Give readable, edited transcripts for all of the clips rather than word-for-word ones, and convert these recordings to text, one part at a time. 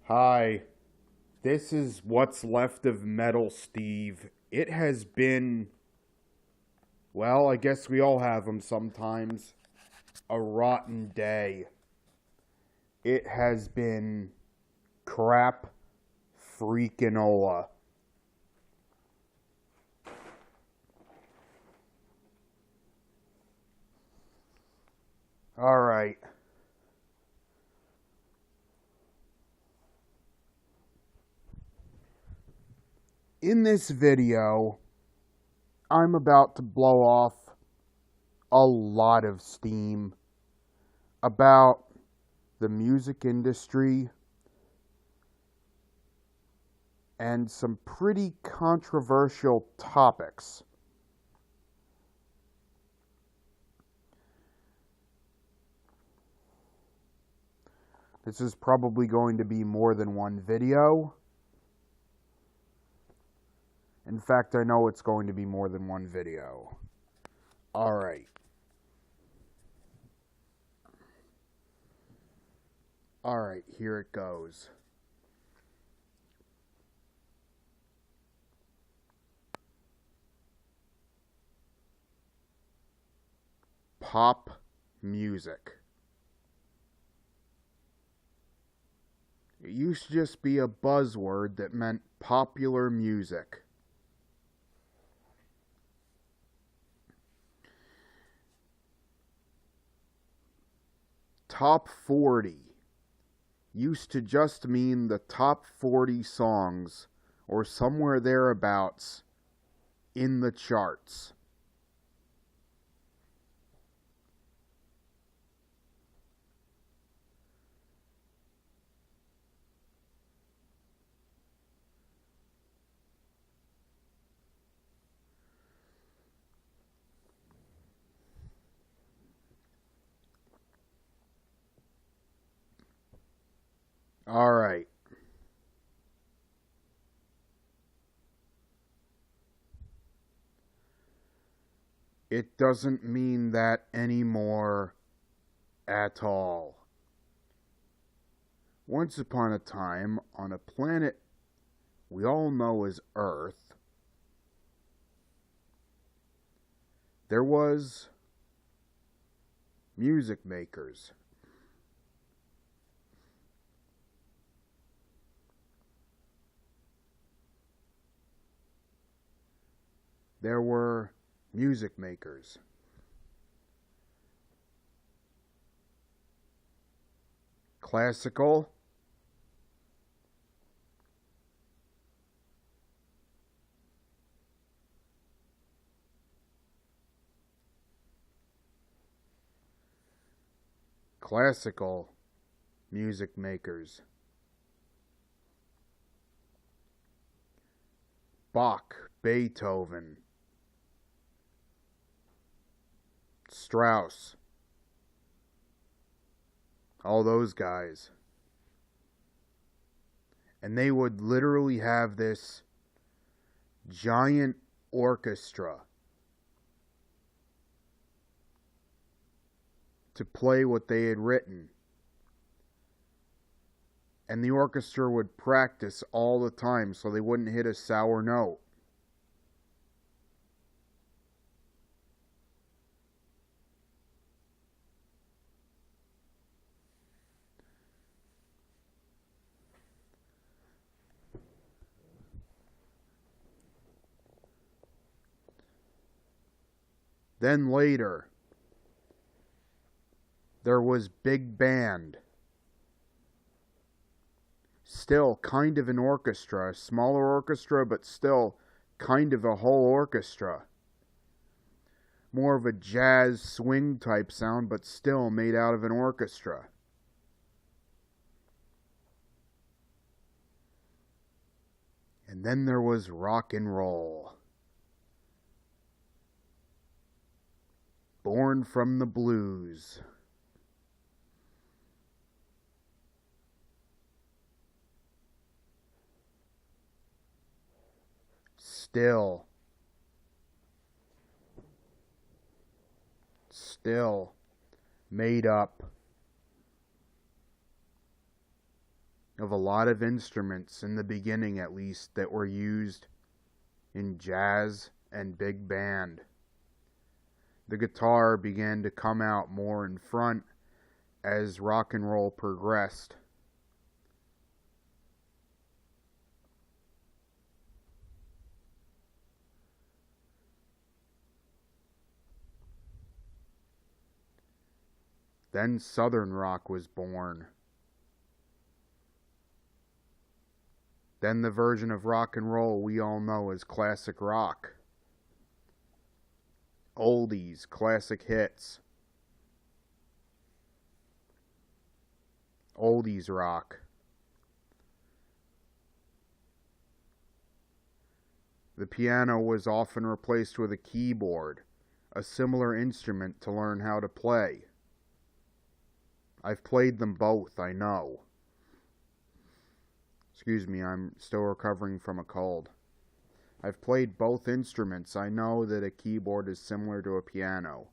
Hi, this is what's left of Metal Steve. It has been, well, I guess we all have them sometimes, a rotten day. It has been crap freaking ola. Alright, in this video, I'm about to blow off a lot of steam about the music industry and some pretty controversial topics. This is probably going to be more than one video. In fact, I know it's going to be more than one video. Alright. Alright, here it goes. Pop music. It used to just be a buzzword that meant popular music. Top 40 used to just mean the top 40 songs or somewhere thereabouts in the charts. Alright. It doesn't mean that anymore at all. Once upon a time, on a planet we all know as Earth, there was music makers. There were music makers. Classical, classical music makers. Bach, Beethoven, Strauss, all those guys. And they would literally have this giant orchestra to play what they had written. And the orchestra would practice all the time so they wouldn't hit a sour note. Then later, there was big band. Still kind of an orchestra, a smaller orchestra, but still kind of a whole orchestra. More of a jazz swing type sound, but still made out of an orchestra. And then there was rock and roll. Born from the blues. Still made up of a lot of instruments, in the beginning at least, that were used in jazz and big band. The guitar began to come out more in front as rock and roll progressed. Then Southern rock was born. Then the version of rock and roll we all know as classic rock. Oldies, classic hits. Oldies rock. The piano was often replaced with a keyboard, a similar instrument to learn how to play. I've played them both, I know. Excuse me, I'm still recovering from a cold. I've played both instruments. I know that a keyboard is similar to a piano.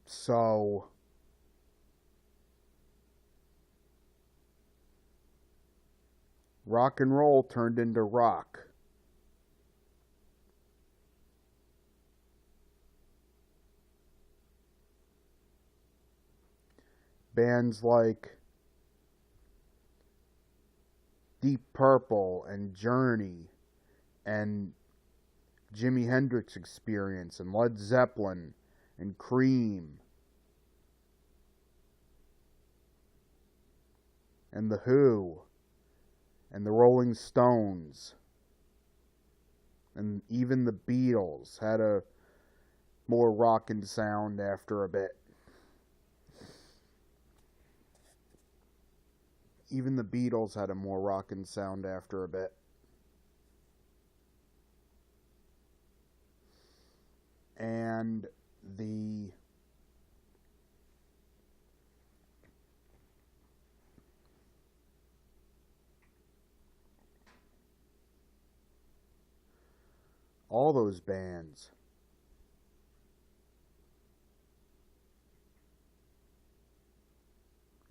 So, rock and roll turned into rock. Bands like Deep Purple and Journey and Jimi Hendrix Experience and Led Zeppelin and Cream and The Who and the Rolling Stones and even the Beatles had a more rockin' sound after a bit. Even the Beatles had a more rockin' sound after a bit. And all those bands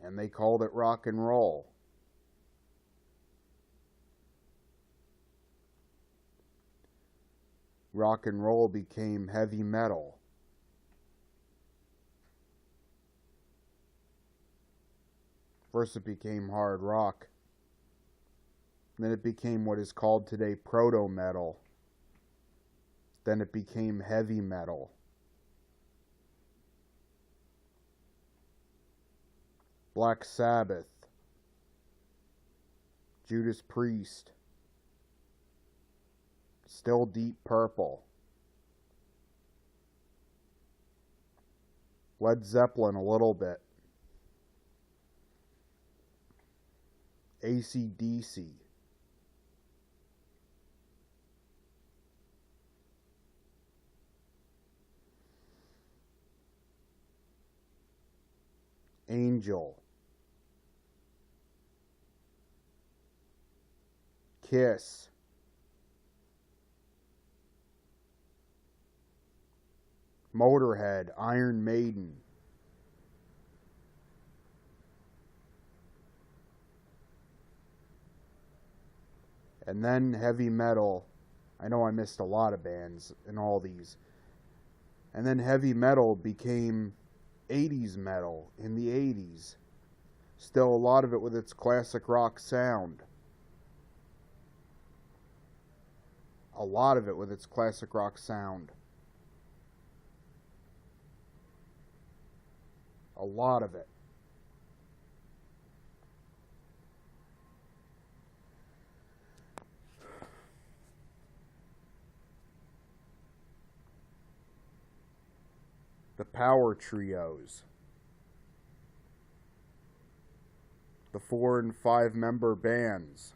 and they called it rock and roll. Rock and roll became heavy metal. First it became hard rock. Then it became what is called today proto-metal. Then it became heavy metal. Black Sabbath, Judas Priest, still Deep Purple, Led Zeppelin a little bit, AC/DC, Angel, Kiss, Motorhead, Iron Maiden, and then heavy metal. I know I missed a lot of bands in all these. And then heavy metal became 80s metal in the 80s. Still a lot of it with its classic rock sound. A lot of it with its classic rock sound. A lot of it. The power trios. The 4 and 5 member bands.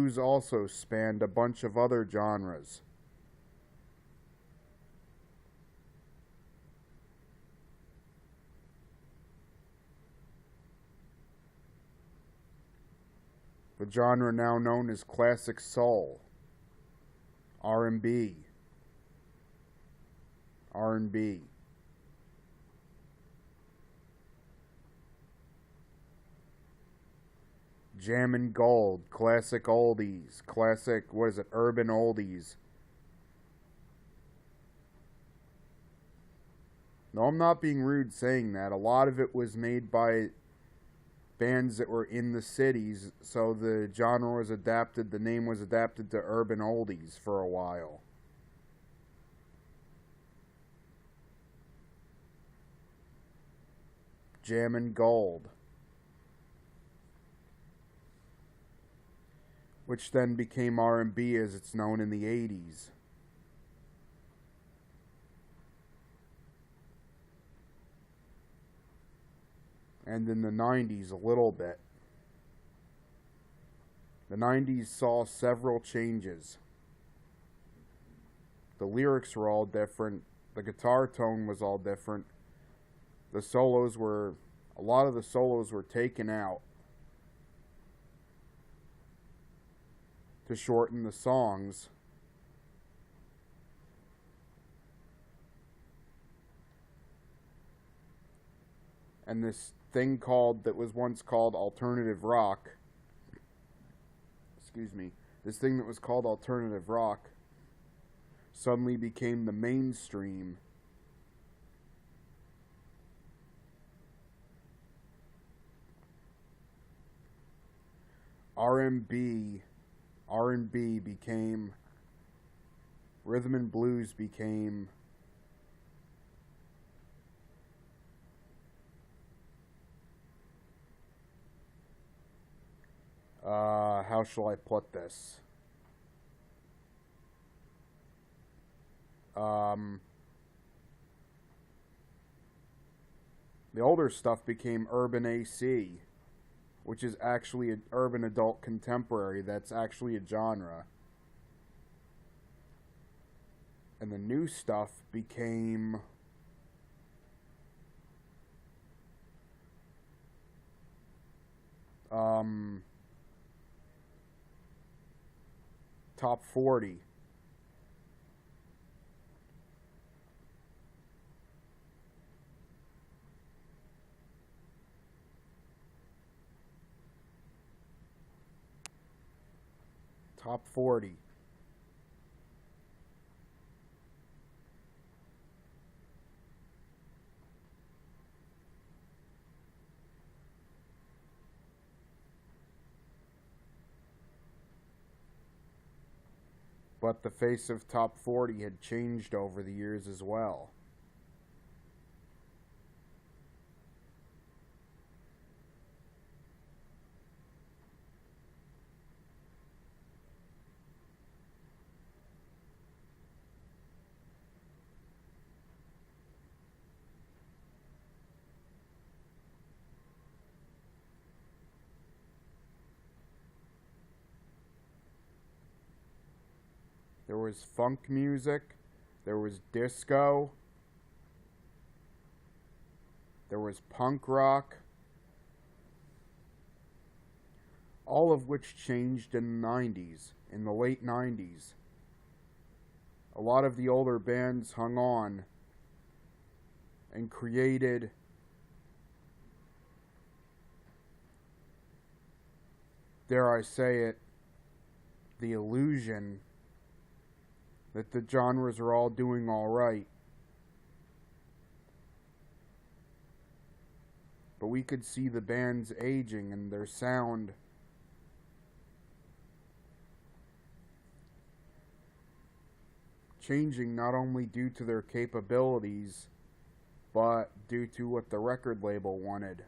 blues also spanned a bunch of other genres. The genre now known as classic soul, R&B, R&B. Jammin' Gold, classic oldies, classic, what is it, urban oldies. No, I'm not being rude saying that. A lot of it was made by bands that were in the cities, so the genre was adapted, the name was adapted to urban oldies for a while. Jammin' Gold, which then became R&B as it's known in the 80s. And in the 90s a little bit. The 90s saw several changes. The lyrics were all different. The guitar tone was all different. A lot of the solos were taken out to shorten the songs. And this thing that was once called alternative rock, this thing that was called alternative rock suddenly became the mainstream. R&B became, rhythm and blues became, how shall I put this? The older stuff became urban AC, which is actually an urban adult contemporary that's actually a genre. And the new stuff became top 40. Top 40. But the face of top 40 had changed over the years as well. There was funk music, there was disco, there was punk rock, all of which changed in the 90s, in the late 90s. A lot of the older bands hung on and created dare I say it, the illusion that the genres are all doing all right. But we could see the bands aging and their sound changing, not only due to their capabilities, but due to what the record label wanted.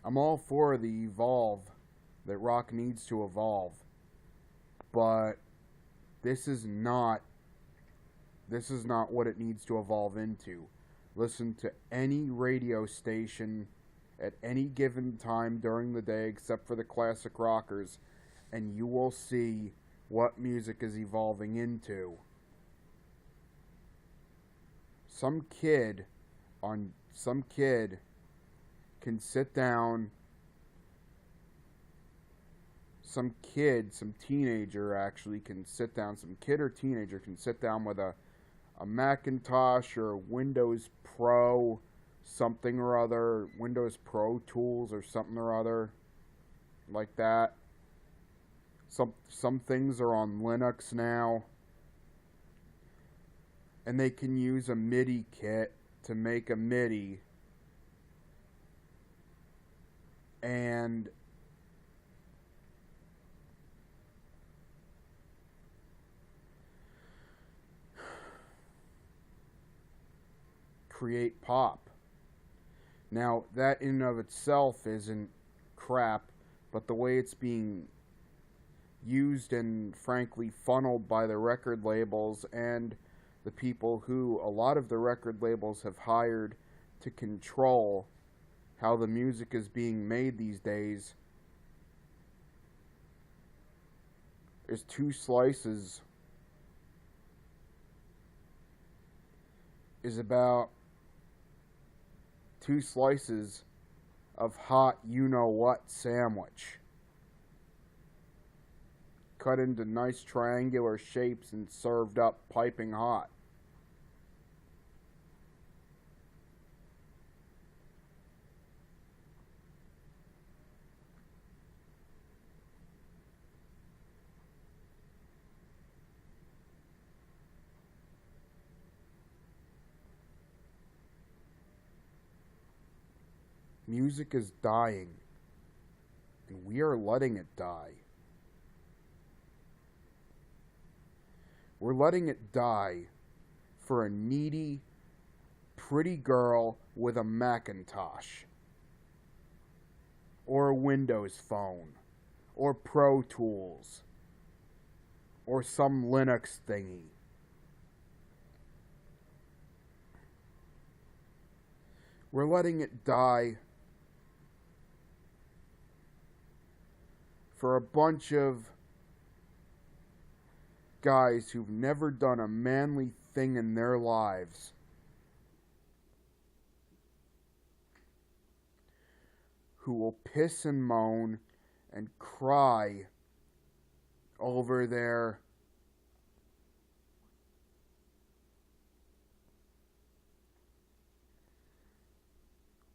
I'm all for the evolve, that rock needs to evolve, but this is not This is not what it needs to evolve into. Listen to any radio station at any given time during the day except for the classic rockers, and you will see what music is evolving into. Some kid can sit down, some teenager actually can sit down, some kid or teenager can sit down with a Macintosh or a Windows Pro something or other, Windows Pro Tools or something or other like that. Some things are on Linux now, and they can use a MIDI kit to make a MIDI and create pop. Now, that in and of itself isn't crap, but the way it's being used and frankly funneled by the record labels and the people who a lot of the record labels have hired to control how the music is being made these days is two slices is about two slices of hot you-know-what sandwich cut into nice triangular shapes and served up piping hot. Music is dying, and we are letting it die. We're letting it die for a needy, pretty girl with a Macintosh, or a Windows phone, or Pro Tools, or some Linux thingy. We're letting it die for a bunch of guys who've never done a manly thing in their lives, who will piss and moan and cry over their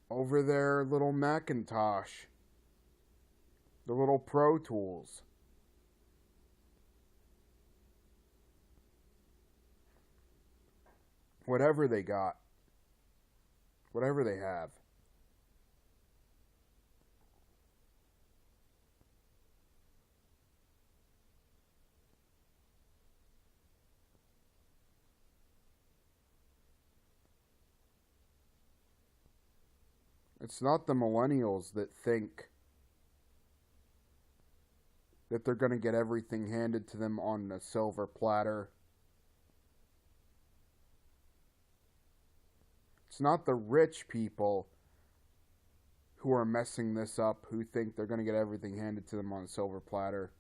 little Macintosh, the little Pro Tools. Whatever they got. Whatever they have. It's not the millennials that think that they're going to get everything handed to them on a silver platter. It's not the rich people who are messing this up, who think they're going to get everything handed to them on a silver platter.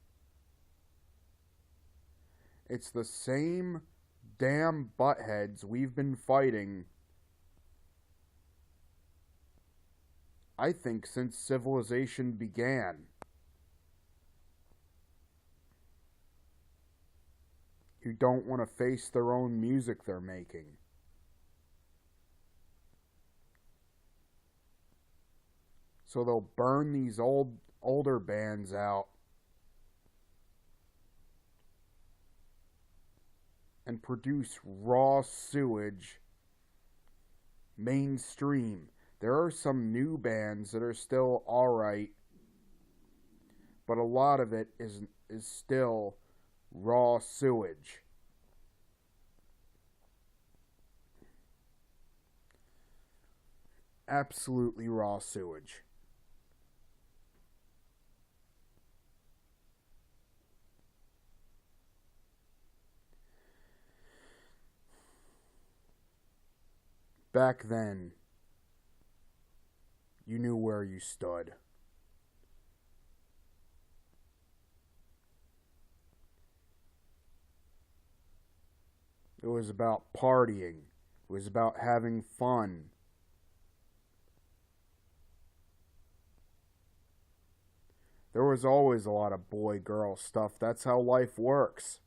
It's the same damn buttheads we've been fighting, I think, since civilization began. Who don't want to face their own music they're making. So they'll burn these older bands out and produce raw sewage mainstream. There are some new bands that are still alright, but a lot of it is still raw sewage. Absolutely raw sewage. Back then, you knew where you stood. It was about partying. It was about having fun. There was always a lot of boy-girl stuff. That's how life works.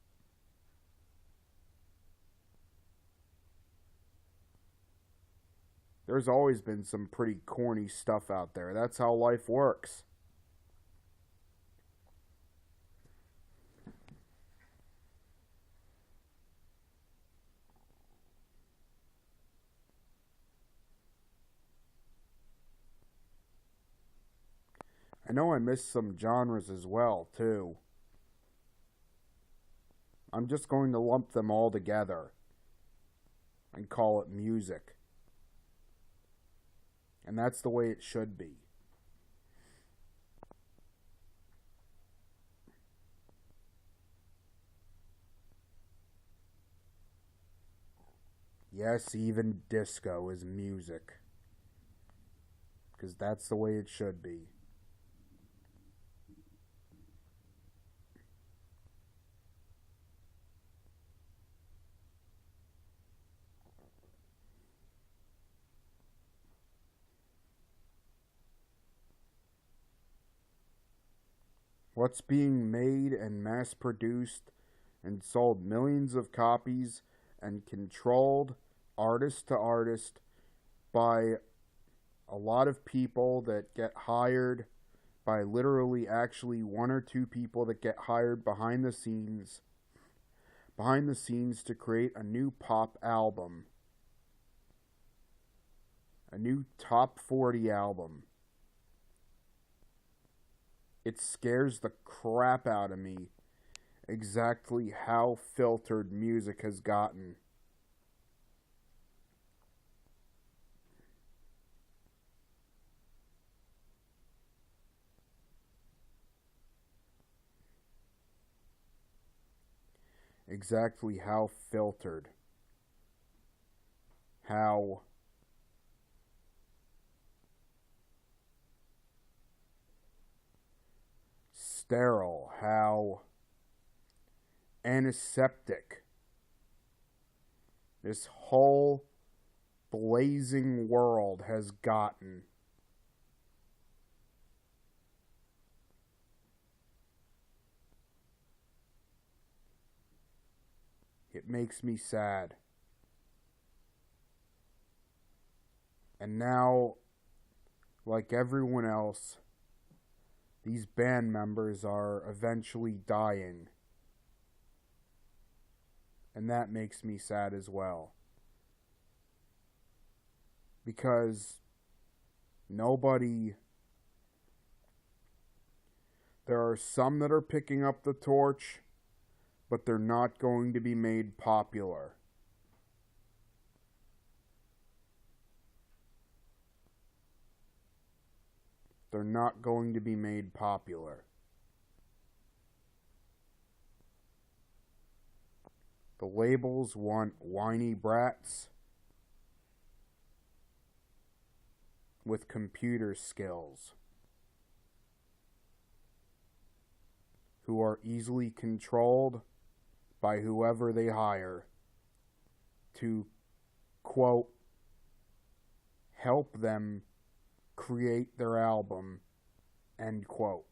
There's always been some pretty corny stuff out there. That's how life works. I know I missed some genres as well, too. I'm just going to lump them all together and call it music. And that's the way it should be. Yes, even disco is music. Because that's the way it should be. What's being made and mass produced and sold millions of copies and controlled artist to artist by a lot of people that get hired by literally actually one or two people that get hired behind the scenes to create a new pop album, a new top 40 album. It scares the crap out of me exactly how filtered music has gotten. Exactly how filtered. How sterile. How antiseptic this whole blazing world has gotten. It makes me sad. And now, like everyone else, these band members are eventually dying. And that makes me sad as well. Because there are some that are picking up the torch, but they're not going to be made popular. They're not going to be made popular. The labels want whiny brats with computer skills who are easily controlled by whoever they hire to, quote, help them create their album, end quote.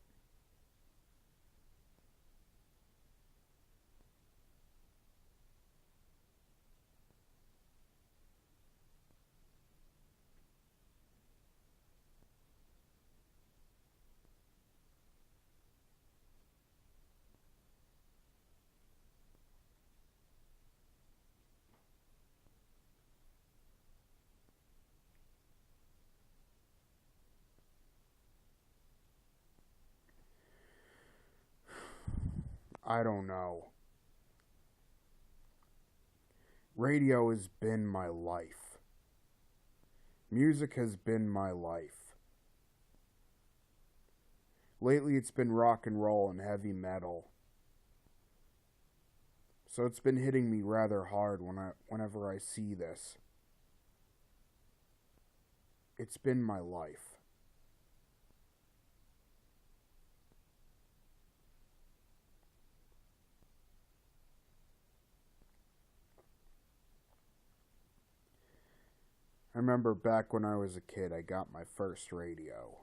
I don't know. Radio has been my life. Music has been my life. Lately it's been rock and roll and heavy metal. So it's been hitting me rather hard whenever I see this. it's been my life. I remember back when I was a kid, I got my first radio.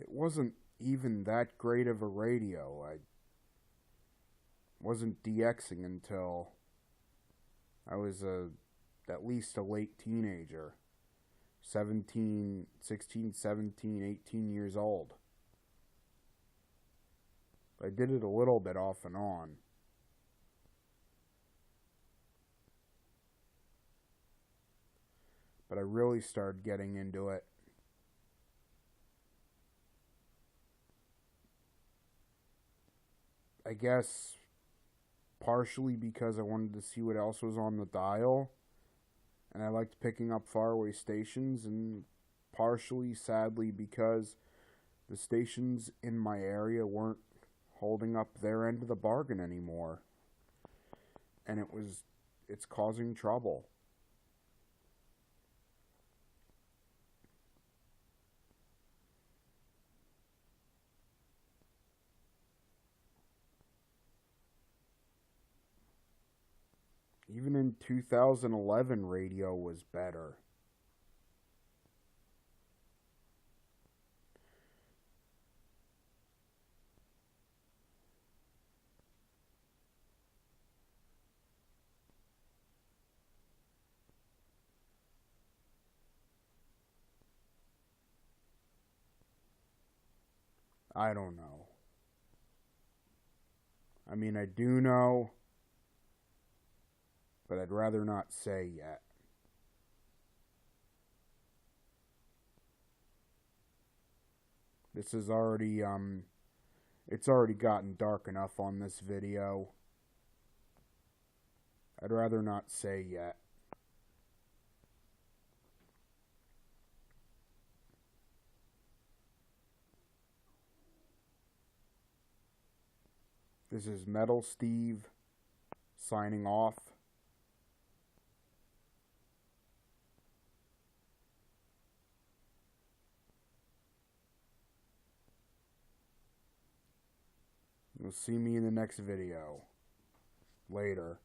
It wasn't even that great of a radio. I wasn't DXing until I was at least a late teenager. 17, 16, 17, 18 years old. I did it a little bit off and on. But I really started getting into it I guess partially because I wanted to see what else was on the dial, and I liked picking up faraway stations, and partially, sadly, because the stations in my area weren't holding up their end of the bargain anymore, and it's causing trouble. Even in 2011, radio was better. I don't know. I mean, I do know, but I'd rather not say yet. This is already, it's already gotten dark enough on this video. I'd rather not say yet. This is Metal Steve signing off. You'll see me in the next video. Later.